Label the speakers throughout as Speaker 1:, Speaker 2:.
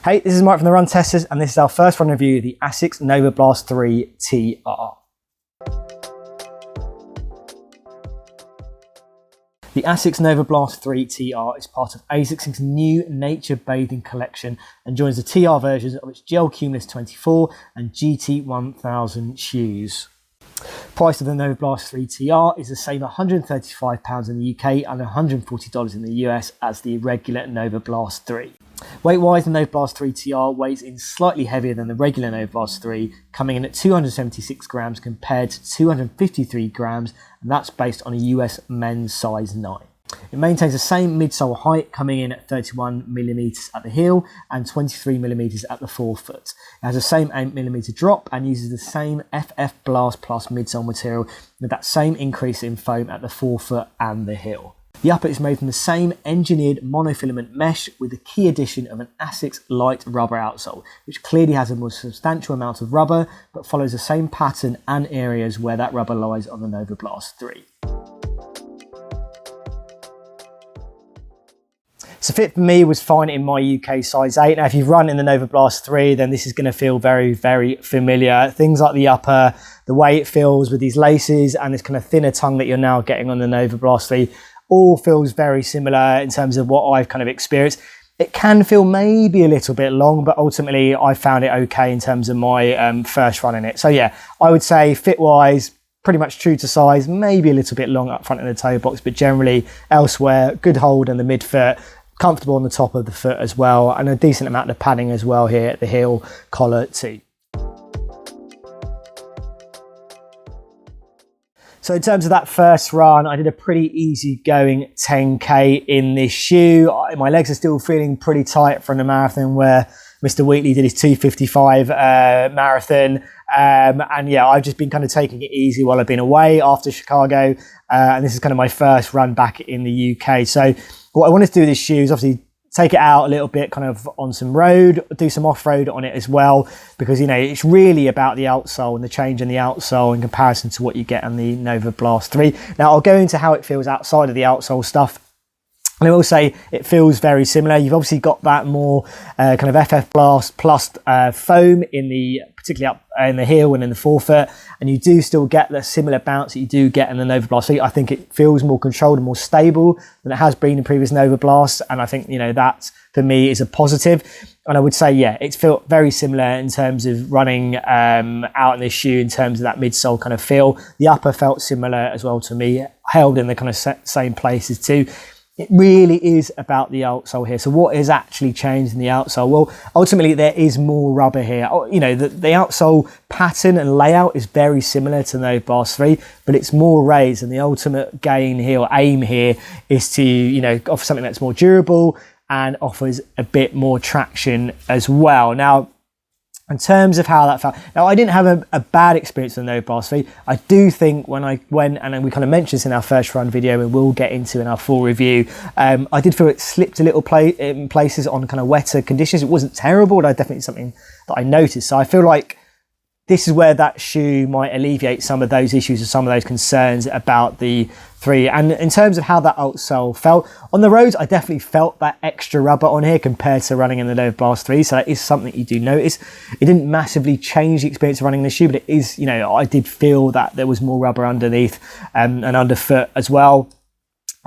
Speaker 1: Hey, this is Mike from the Run Testers, and this is our first run review of the Asics Novablast 3 TR. The Asics Novablast 3 TR is part of Asics' new nature bathing collection and joins the TR versions of its Gel Cumulus 24 and GT 1000 shoes. Price of the Novablast 3 TR is the same £135 in the UK and $140 in the US as the regular Novablast 3. Weight-wise, the Novablast 3 TR weighs in slightly heavier than the regular Novablast 3, coming in at 276 grams compared to 253 grams, and that's based on a US men's size 9. It maintains the same midsole height, coming in at 31mm at the heel and 23mm at the forefoot. It has the same 8mm drop and uses the same FF Blast Plus midsole material with that same increase in foam at the forefoot and the heel. The upper is made from the same engineered monofilament mesh with the key addition of an Asics light rubber outsole, which clearly has a more substantial amount of rubber but follows the same pattern and areas where that rubber lies on the Novablast 3. So fit for me was fine in my UK size 8. Now if you've run in the Novablast 3, then this is going to feel very, very familiar. Things like the upper, the way it feels with these laces and this kind of thinner tongue that you're now getting on the Novablast 3, all feels very similar in terms of what I've kind of experienced. It can feel maybe a little bit long, but ultimately I found it okay in terms of my first run in it. So yeah, I would say fit-wise, pretty much true to size, maybe a little bit long up front in the toe box, but generally elsewhere, good hold in the midfoot, comfortable on the top of the foot as well, and a decent amount of padding as well here at the heel, collar too. So in terms of that first run, I did a pretty easy going 10K in this shoe. My legs are still feeling pretty tight from the marathon where Mr. Wheatley did his 2:55 marathon. And yeah, I've just been kind of taking it easy while I've been away after Chicago. And this is kind of my first run back in the UK. So what I wanted to do with this shoe is obviously take it out a little bit kind of on some road, do some off-road on it as well, because, you know, it's really about the outsole and the change in the outsole in comparison to what you get on the Novablast 3. Now, I'll go into how it feels outside of the outsole stuff. And I will say it feels very similar. You've obviously got that more kind of FF Blast plus foam in the, particularly up in the heel and in the forefoot, and you do still get the similar bounce that you do get in the Novablast 3. I think it feels more controlled and more stable than it has been in previous Novablast, and I think, you know, that for me is a positive. And I would say, yeah, it's felt very similar in terms of running out in this shoe in terms of that midsole kind of feel. The upper felt similar as well to me, held in the kind of same places too. It really is about the outsole here. So what is actually changed in the outsole? Well, ultimately there is more rubber here. You know, the outsole pattern and layout is very similar to the Novablast 3, but it's more raised, and the ultimate gain here, or aim here, is to, you know, offer something that's more durable and offers a bit more traction as well. Now, in terms of how that felt, now I didn't have a bad experience with the Novablast 3. I do think when I went, and we kind of mentioned this in our first run video and we'll get into in our full review, I did feel it slipped a little in places on kind of wetter conditions. It wasn't terrible, but definitely something that I noticed. So I feel like this is where that shoe might alleviate some of those issues or some of those concerns about the 3. And in terms of how that outsole felt, on the roads, I definitely felt that extra rubber on here compared to running in the Novablast 3. So that is something you do notice. It didn't massively change the experience of running the shoe, but it is, you know, I did feel that there was more rubber underneath and underfoot as well.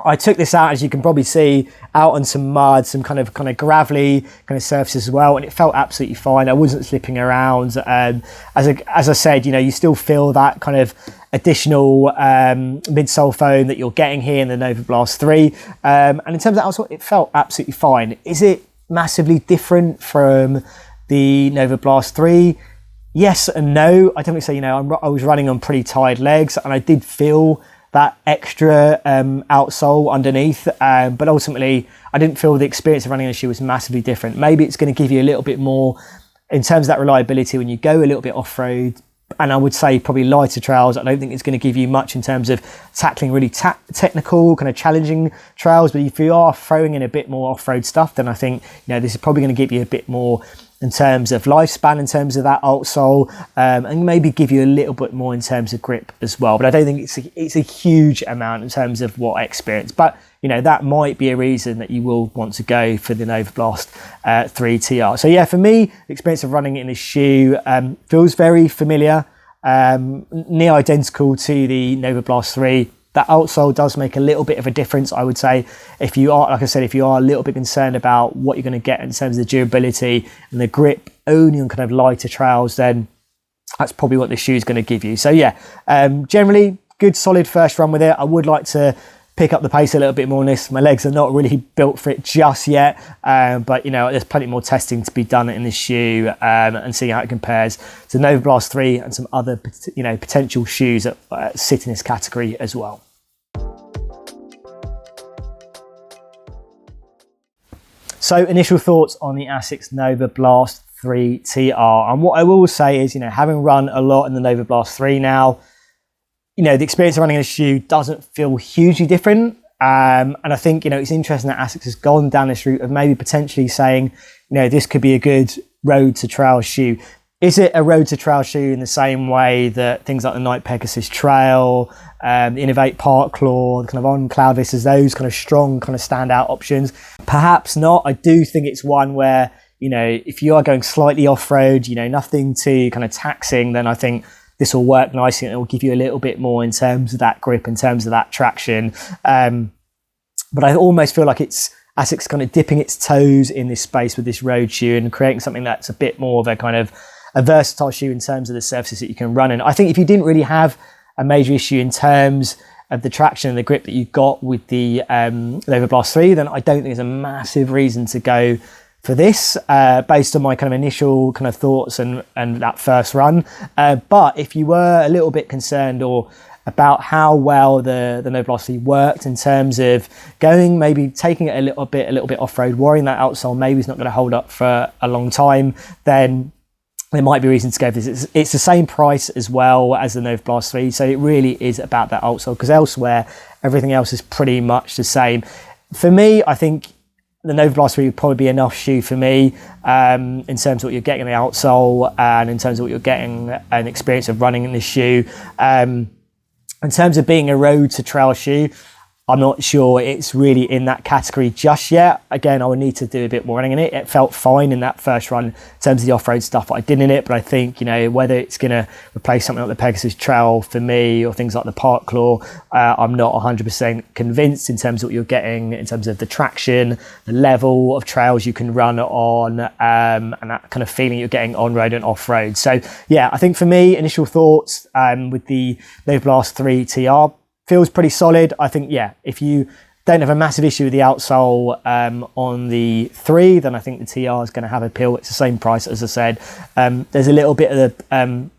Speaker 1: I took this out, as you can probably see, out on some mud, some kind of gravelly kind of surfaces as well, and it felt absolutely fine. I wasn't slipping around. As I said, you know, you still feel that kind of additional midsole foam that you're getting here in the Novablast 3. And in terms of outsole, it felt absolutely fine. Is it massively different from the Novablast 3? Yes and no. I definitely say, you know, I was running on pretty tired legs, and I did feel that extra outsole underneath, but ultimately I didn't feel the experience of running the shoe was massively different. Maybe it's going to give you a little bit more in terms of that reliability when you go a little bit off-road, and I would say probably lighter trails. I don't think it's going to give you much in terms of tackling really technical, kind of challenging trails, but if you are throwing in a bit more off-road stuff, then I think, you know, this is probably going to give you a bit more in terms of lifespan, in terms of that outsole, and maybe give you a little bit more in terms of grip as well. But I don't think it's a huge amount in terms of what I experienced. But you know, that might be a reason that you will want to go for the Novablast 3 TR. So yeah, for me, the experience of running it in this shoe feels very familiar, near identical to the Novablast 3. That outsole does make a little bit of a difference, I would say. If you are, like I said, if you are a little bit concerned about what you're going to get in terms of the durability and the grip only on kind of lighter trails, then that's probably what this shoe is going to give you. So yeah, generally good solid first run with it. I would like to pick up the pace a little bit more on this. My legs are not really built for it just yet, but you know, there's plenty more testing to be done in this shoe, and see how it compares to Novablast 3 and some other, you know, potential shoes that sit in this category as well. So initial thoughts on the Asics Novablast 3 TR, and what I will say is, you know, having run a lot in the Novablast 3 now, you know, the experience of running a shoe doesn't feel hugely different. And I think, you know, it's interesting that Asics has gone down this route of maybe potentially saying, you know, this could be a good road to trail shoe. Is it a road to trail shoe in the same way that things like the Nike Pegasus Trail, the Innovate Park Claw, the kind of On Cloud Vistas, those kind of strong kind of standout options? Perhaps not. I do think it's one where, you know, if you are going slightly off-road, you know, nothing too kind of taxing, then I think this will work nicely and it will give you a little bit more in terms of that grip, in terms of that traction. But I almost feel like it's Asics kind of dipping its toes in this space with this road shoe and creating something that's a bit more of a kind of a versatile shoe in terms of the surfaces that you can run in. I think if you didn't really have a major issue in terms of the traction and the grip that you got with the Novablast 3, then I don't think there's a massive reason to go for this, based on my kind of initial kind of thoughts and that first run. But if you were a little bit concerned or about how well the Novablast 3 worked in terms of going, maybe taking it a little bit off-road, worrying that outsole maybe it's not going to hold up for a long time, then there might be reason to go for this. It's the same price as well as the Novablast 3, so it really is about that outsole, because elsewhere everything else is pretty much the same. For me, I think the Novablast 3 would probably be enough shoe for me, in terms of what you're getting in the outsole and in terms of what you're getting an experience of running in this shoe. In terms of being a road to trail shoe, I'm not sure it's really in that category just yet. Again, I would need to do a bit more running in it. It felt fine in that first run in terms of the off-road stuff I did in it, but I think, you know, whether it's going to replace something like the Pegasus Trail for me or things like the Park Claw, I'm not 100% convinced in terms of what you're getting, in terms of the traction, the level of trails you can run on, and that kind of feeling you're getting on-road and off-road. So yeah, I think for me, initial thoughts with the Novablast 3 TR, feels pretty solid. I think, yeah, if you don't have a massive issue with the outsole on the 3, then I think the TR is going to have appeal. It's the same price, as I said. There's a little bit of the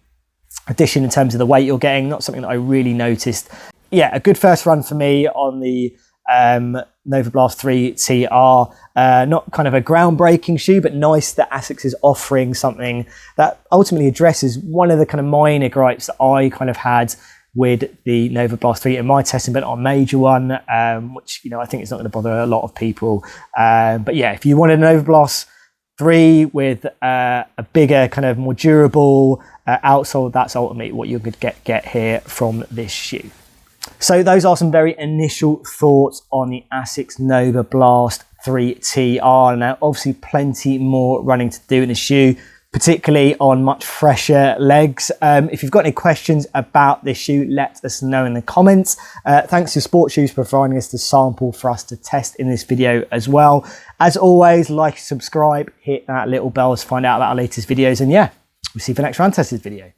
Speaker 1: addition in terms of the weight you're getting, not something that I really noticed. Yeah, a good first run for me on the Novablast 3 TR. Not kind of a groundbreaking shoe, but nice that Asics is offering something that ultimately addresses one of the kind of minor gripes that I kind of had with the Novablast 3 in my testing, but not a major one, which, you know, I think it's not going to bother a lot of people. But yeah, if you wanted a Novablast 3 with a bigger, kind of more durable outsole, that's ultimately what you're going to get here from this shoe. So those are some very initial thoughts on the Asics Novablast 3 TR. Now, obviously plenty more running to do in the shoe, particularly on much fresher legs. If you've got any questions about this shoe, let us know in the comments. Thanks to Sport Shoes for providing us the sample for us to test in this video as well. As always, like, subscribe, hit that little bell to find out about our latest videos. And yeah, we'll see you for the next run tested video.